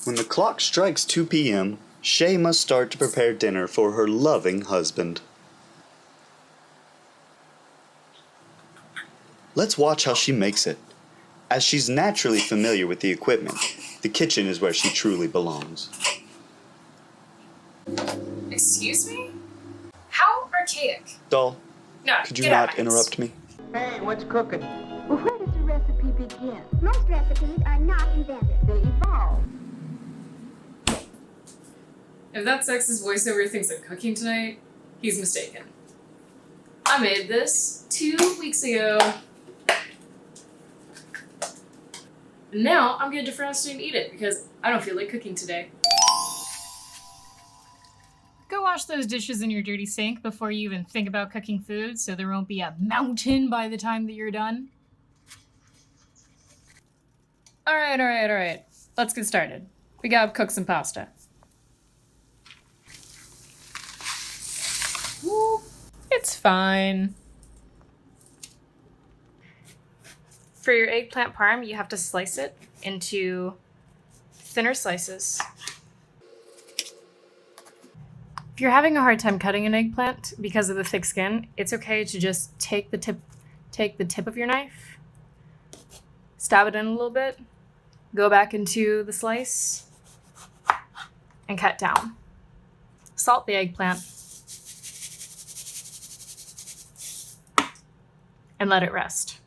When the clock strikes 2 p.m., Shay must start to prepare dinner for her loving husband. Let's watch how she makes it. As she's naturally familiar with the equipment, the kitchen is where she truly belongs. Excuse me? How archaic. Doll, No, could you not interrupt me? Hey, what's cooking? Well, where does the recipe begin? Most recipes are not invented. They evolve. If that sexist voiceover thinks I'm cooking tonight, he's mistaken. I made this 2 weeks ago. And now I'm gonna defrost it and eat it because I don't feel like cooking today. Go wash those dishes in your dirty sink before you even think about cooking food so there won't be a mountain by the time that you're done. Alright. Let's get started. We gotta cook some pasta. Woo, it's fine. For your eggplant parm, you have to slice it into thinner slices. If you're having a hard time cutting an eggplant because of the thick skin, it's okay to just take the tip of your knife, stab it in a little bit, go back into the slice, and cut down. Salt the eggplant, and let it rest.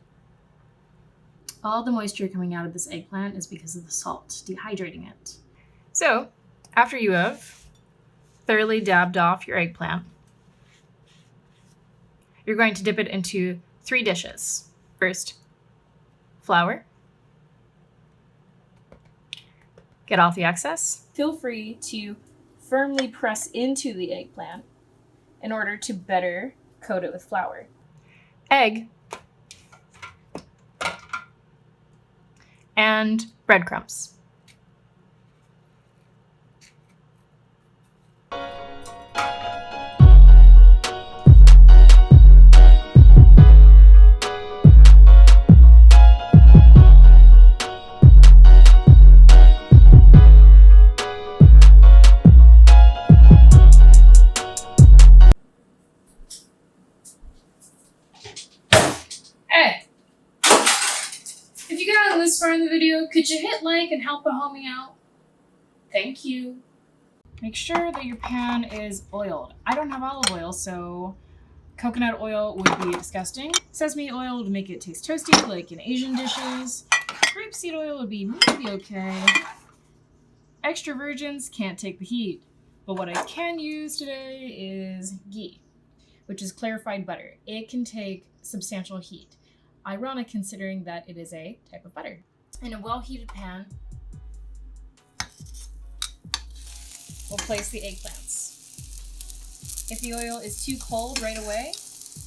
All the moisture coming out of this eggplant is because of the salt, dehydrating it. So, after you have thoroughly dabbed off your eggplant, you're going to dip it into 3 dishes. First, flour. Get off the excess. Feel free to firmly press into the eggplant in order to better coat it with flour. Egg. And breadcrumbs. If you got this far in the video, could you hit like and help a homie out? Thank you. Make sure that your pan is oiled. I don't have olive oil, so coconut oil would be disgusting. Sesame oil would make it taste toasty, like in Asian dishes. Grapeseed oil would be maybe okay. Extra virgins can't take the heat. But what I can use today is ghee, which is clarified butter. It can take substantial heat. Ironic considering that it is a type of butter. In a well-heated pan, we'll place the eggplants. If the oil is too cold right away,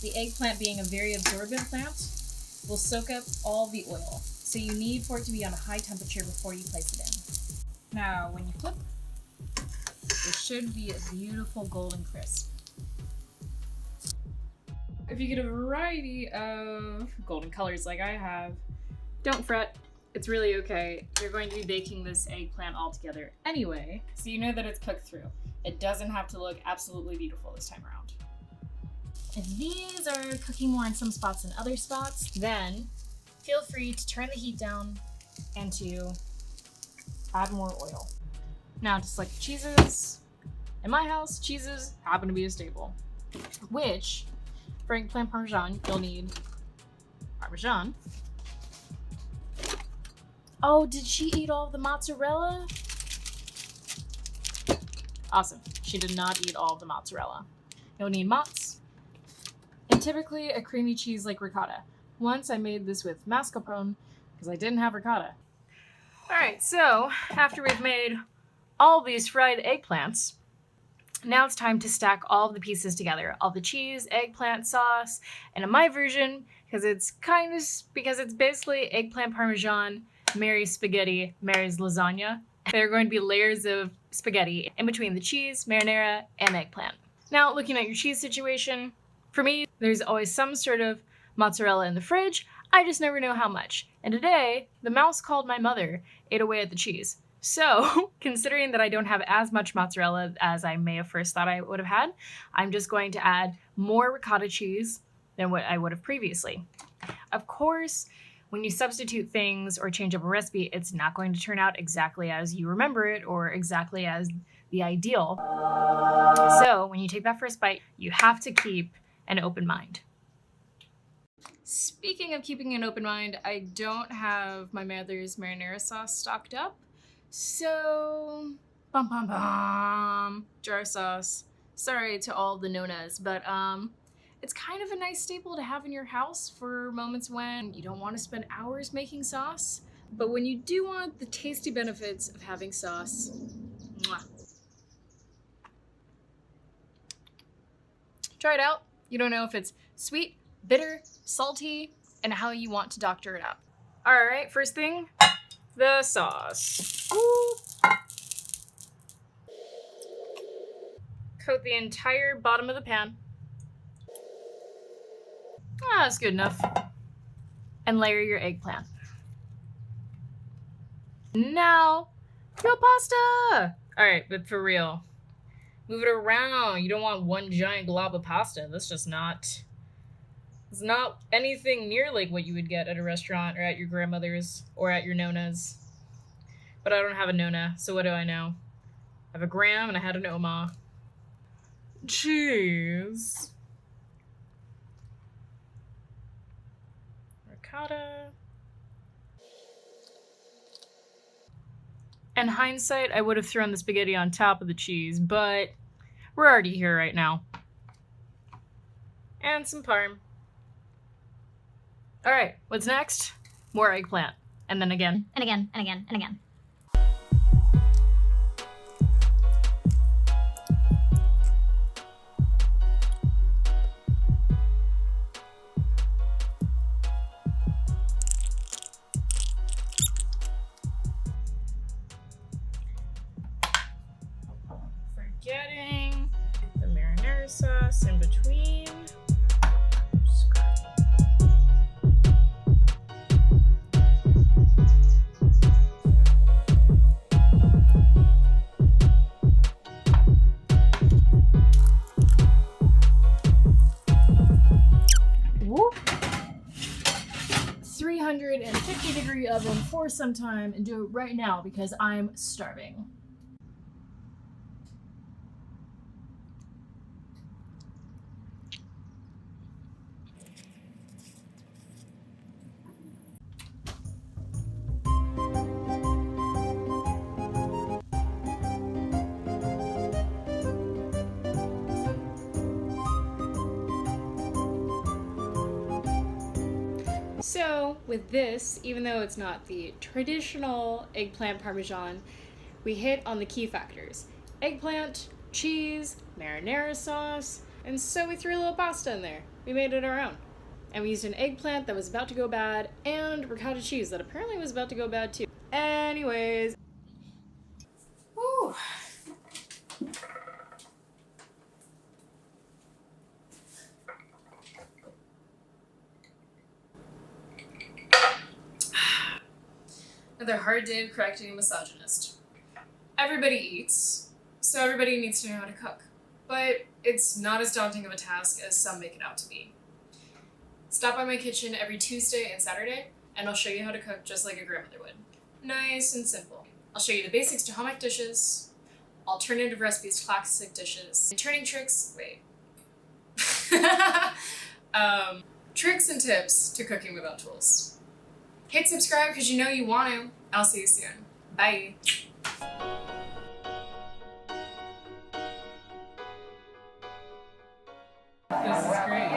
the eggplant being a very absorbent plant, will soak up all the oil. So you need for it to be on a high temperature before you place it in. Now, when you flip, it should be a beautiful golden crisp. If you get a variety of golden colors like I have, don't fret. It's really okay. You're going to be baking this eggplant all together anyway, so you know that it's cooked through. It doesn't have to look absolutely beautiful this time around. If these are cooking more in some spots than other spots, then feel free to turn the heat down and to add more oil. Now to select the cheeses. In my house, cheeses happen to be a staple, which for Eggplant Parmesan, you'll need Parmesan. Oh, did she eat all of the mozzarella? Awesome. She did not eat all of the mozzarella. You'll need mozz. And typically a creamy cheese like ricotta. Once I made this with mascarpone because I didn't have ricotta. Alright, so after we've made all these fried eggplants, now it's time to stack all of the pieces together. All the cheese, eggplant sauce, and in my version, because it's basically eggplant parmesan, Mary's spaghetti, Mary's lasagna. There are going to be layers of spaghetti in between the cheese, marinara, and eggplant. Now, looking at your cheese situation, for me, there's always some sort of mozzarella in the fridge. I just never know how much. And today, the mouse called my mother ate away at the cheese. So, considering that I don't have as much mozzarella as I may have first thought I would have had, I'm just going to add more ricotta cheese than what I would have previously. Of course, when you substitute things or change up a recipe, it's not going to turn out exactly as you remember it or exactly as the ideal. So, when you take that first bite, you have to keep an open mind. Speaking of keeping an open mind, I don't have my mother's marinara sauce stocked up. So, jar sauce. Sorry to all the nonas, but it's kind of a nice staple to have in your house for moments when you don't want to spend hours making sauce, but when you do want the tasty benefits of having sauce. Mwah. Try it out. You don't know if it's sweet, bitter, salty, and how you want to doctor it up. All right, first thing, the sauce. Ooh. Coat the entire bottom of the pan. That's good enough. And layer your eggplant. Now, your pasta! Alright, but for real, move it around. You don't want one giant glob of pasta. That's just not... It's not anything near like what you would get at a restaurant or at your grandmother's or at your nona's. But I don't have a nona, so what do I know? I have a gram and I had an oma. Cheese. Ricotta. In hindsight, I would have thrown the spaghetti on top of the cheese, but we're already here right now. And some parm. All right, what's next? More eggplant. And then again. And again, and again, and again. Forgetting the marinara sauce in between. Whoop. 350-degree oven for some time and do it right now because I'm starving. So with this, even though it's not the traditional eggplant parmesan, we hit on the key factors. Eggplant, cheese, marinara sauce, and so we threw a little pasta in there. We made it our own. And we used an eggplant that was about to go bad and ricotta cheese that apparently was about to go bad too. Anyways. Woo. Another hard day of correcting a misogynist. Everybody eats, so everybody needs to know how to cook. But it's not as daunting of a task as some make it out to be. Stop by my kitchen every Tuesday and Saturday, and I'll show you how to cook just like a grandmother would. Nice and simple. I'll show you the basics to home ec dishes, alternative recipes to classic dishes, and turning tricks, tricks and tips to cooking without tools. Hit subscribe because you know you want to. I'll see you soon. Bye. This is great.